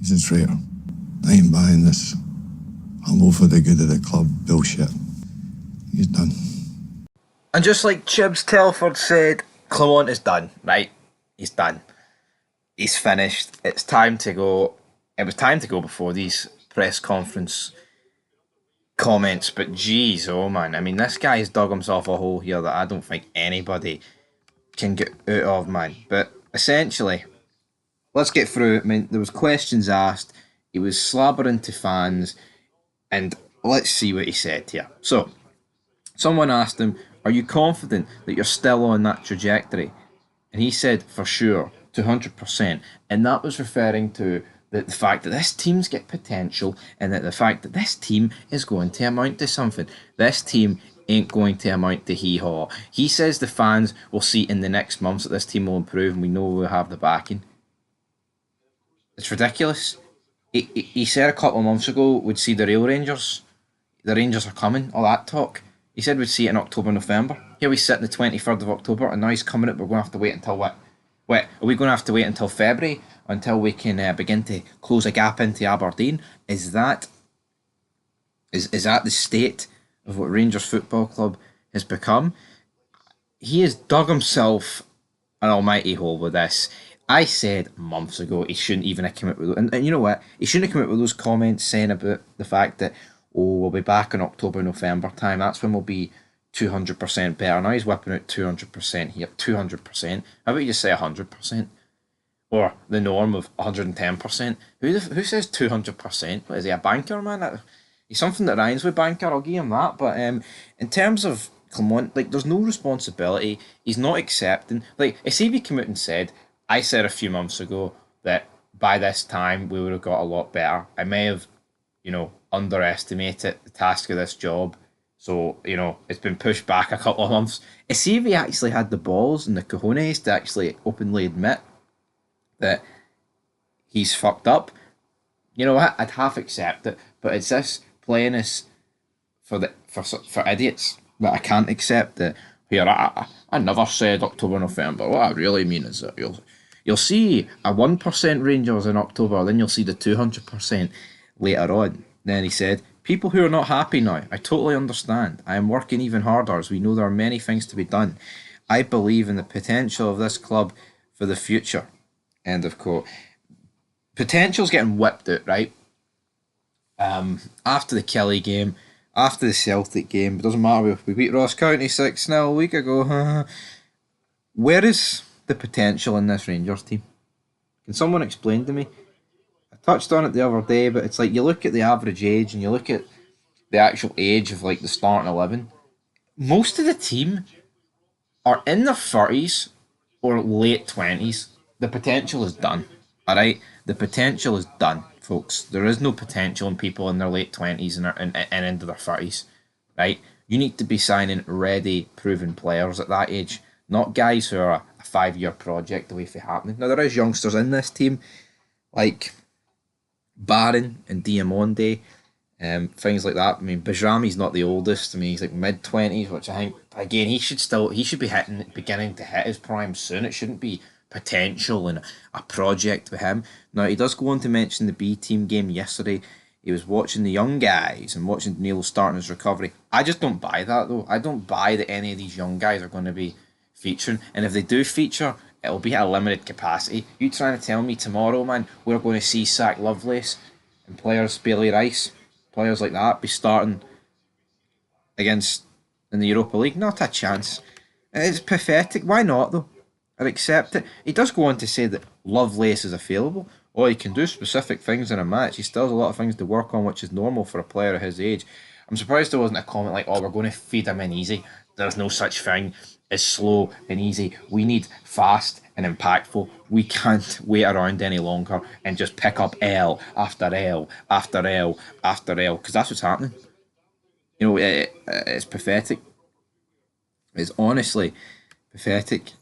He's a traitor. I ain't buying this. I'm all for the good of the club bullshit. He's done. And just like Chibs Telford said, Clement is done, right? He's done. He's finished. It's time to go. It was time to go before these press conference comments, but geez, oh man. I mean, this guy's dug himself a hole here that I don't think anybody can get out of, man. But essentially, let's get through it. I mean, there was questions asked. He was slabbering to fans, and let's see what he said here. So, someone asked him, "Are you confident that you're still on that trajectory?" And he said, "For sure, 200%." And that was referring to the fact that this team's got potential, and that the fact that this team is going to amount to something. This team ain't going to amount to hee-haw. He says the fans will see in the next months that this team will improve, and we know we'll have the backing. It's ridiculous. He said a couple of months ago we'd see the real Rangers. The Rangers are coming, all that talk. He said we'd see it in October, November. Here we sit on the 23rd of October, and now he's coming up. We're going to have to wait until what? Are we going to have to wait until February until we can begin to close a gap into Aberdeen? Is that the state of what Rangers Football Club has become? He has dug himself an almighty hole with this. I said months ago he shouldn't even have come up with, and you know what? He shouldn't have come up with those comments saying about the fact that, oh, we'll be back in October, November time. That's when we'll be 200% better. Now he's whipping out 200% here. 200%. How about you just say 100%? Or the norm of 110%? Who says 200%? What is he, a banker, man? He's something that rhymes with banker, I'll give him that. But in terms of Clement, like, there's no responsibility. He's not accepting. Like, if he came out and said, I said a few months ago that by this time we would have got a lot better. I may have, underestimated the task of this job. So, it's been pushed back a couple of months. If he actually had the balls and the cojones to actually openly admit that he's fucked up, you know what? I'd half accept it. But it's this playing us for idiots that I can't accept that. Here, I never said October, November. What I really mean is that you'll see a 1% Rangers in October, then you'll see the 200% later on. Then he said, "People who are not happy now, I totally understand. I am working even harder as we know there are many things to be done. I believe in the potential of this club for the future." End of quote. Potential's getting whipped out, right? After the Kelly game, after the Celtic game, it doesn't matter if we beat Ross County 6-0 a week ago. Where is the potential in this Rangers team? Can someone explain to me? I touched on it the other day, but it's like you look at the average age and you look at the actual age of like the starting 11. Most of the team are in their 30s or late 20s. The potential is done. Alright? The potential is done, folks. There is no potential in people in their late 20s and into their 30s. Right? You need to be signing ready, proven players at that age. Not guys who are a 5-year project away from happening. Now, there is youngsters in this team, like Barron and Diamonde, things like that. I mean, Bajrami's not the oldest. I mean, he's like mid-20s, which I think, again, he should be beginning to hit his prime soon. It shouldn't be potential and a project with him. Now, he does go on to mention the B-team game yesterday. He was watching the young guys and watching Danilo starting his recovery. I just don't buy that, though. I don't buy that any of these young guys are going to be featuring, and if they do feature, it'll be at a limited capacity. You trying to tell me tomorrow, man, we're going to see Zach Lovelace and players, Bailey Rice, players like that, be starting against in the Europa League? Not a chance. It's pathetic. Why not, though? I'd accept it. He does go on to say that Lovelace is available. Oh, he can do specific things in a match. He still has a lot of things to work on, which is normal for a player of his age. I'm surprised there wasn't a comment like, "Oh, we're going to feed him in easy." There's no such thing as slow and easy. We need fast and impactful. We can't wait around any longer and just pick up L after L after L after L, because that's what's happening. It's pathetic. It's honestly pathetic.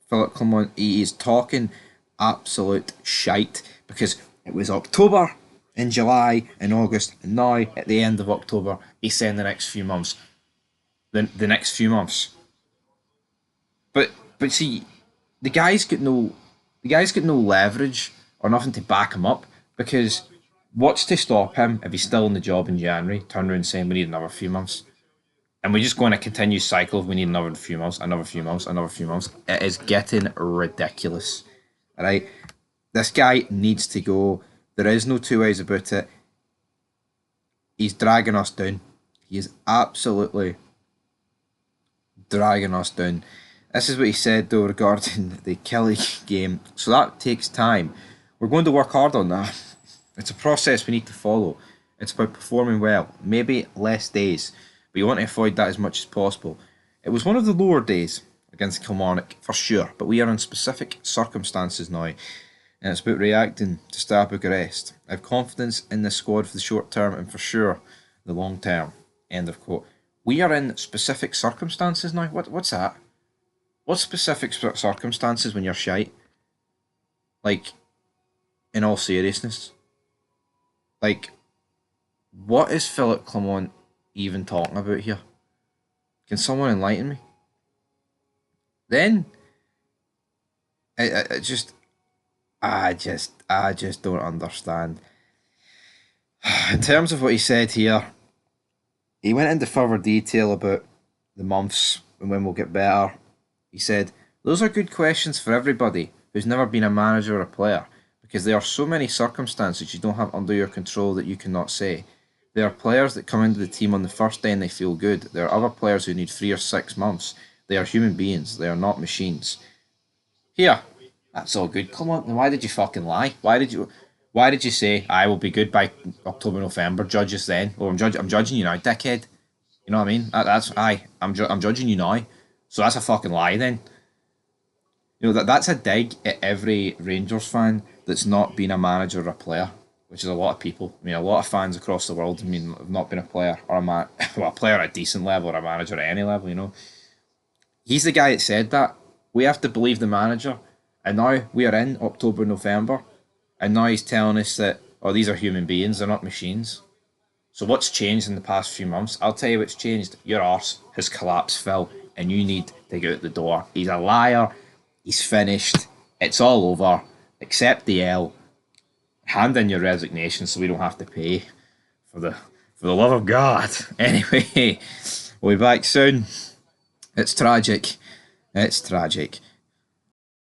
Phillipe Clement, he is talking absolute shite because it was October in July and August, and now at the end of October he's saying the next few months. The next few months. But see, the guys get no leverage or nothing to back him up, because what's to stop him if he's still in the job in January, turn around saying we need another few months? And we're just going to continue cycle of we need another few months, another few months, another few months. It is getting ridiculous. Alright? This guy needs to go. There is no two ways about it. He's dragging us down. He is absolutely dragging us down. This is what he said though regarding the Kelly game. So that takes time. We're going to work hard on that. It's a process we need to follow. It's about performing well. Maybe less days. But you want to avoid that as much as possible. It was one of the lower days against Clement, for sure. But we are in specific circumstances now. And it's about reacting to Steaua Bucharest. I have confidence in this squad for the short term and for sure the long term. End of quote. We are in specific circumstances now? What's that? What's specific circumstances when you're shite? Like, in all seriousness. Like, what is Phillipe Clement even talking about here? Can someone enlighten me? Then, I just don't understand. In terms of what he said here, he went into further detail about the months and when we'll get better. He said, those are good questions for everybody who's never been a manager or a player, because there are so many circumstances you don't have under your control that you cannot say. There are players that come into the team on the first day and they feel good. There are other players who need 3 or 6 months. They are human beings. They are not machines. Here, that's all good, Clement. Then why did you fucking lie? Why did you say I will be good by October, November? Judge us then. Oh, I'm judging you now, dickhead. You know what I mean? I'm judging you now. So that's a fucking lie then. You know, that's a dig at every Rangers fan that's not been a manager or a player, which is a lot of people. I mean, a lot of fans across the world, have not been a player or a player at a decent level or a manager at any level, you know. He's the guy that said that. We have to believe the manager. And now we are in October, November, and now he's telling us that, oh, these are human beings, they're not machines. So what's changed in the past few months? I'll tell you what's changed. Your arse has collapsed, Phil, and you need to get out the door. He's a liar. He's finished. It's all over. Accept the L. Hand in your resignation so we don't have to pay. For the love of God. Anyway, we'll be back soon. It's tragic. It's tragic.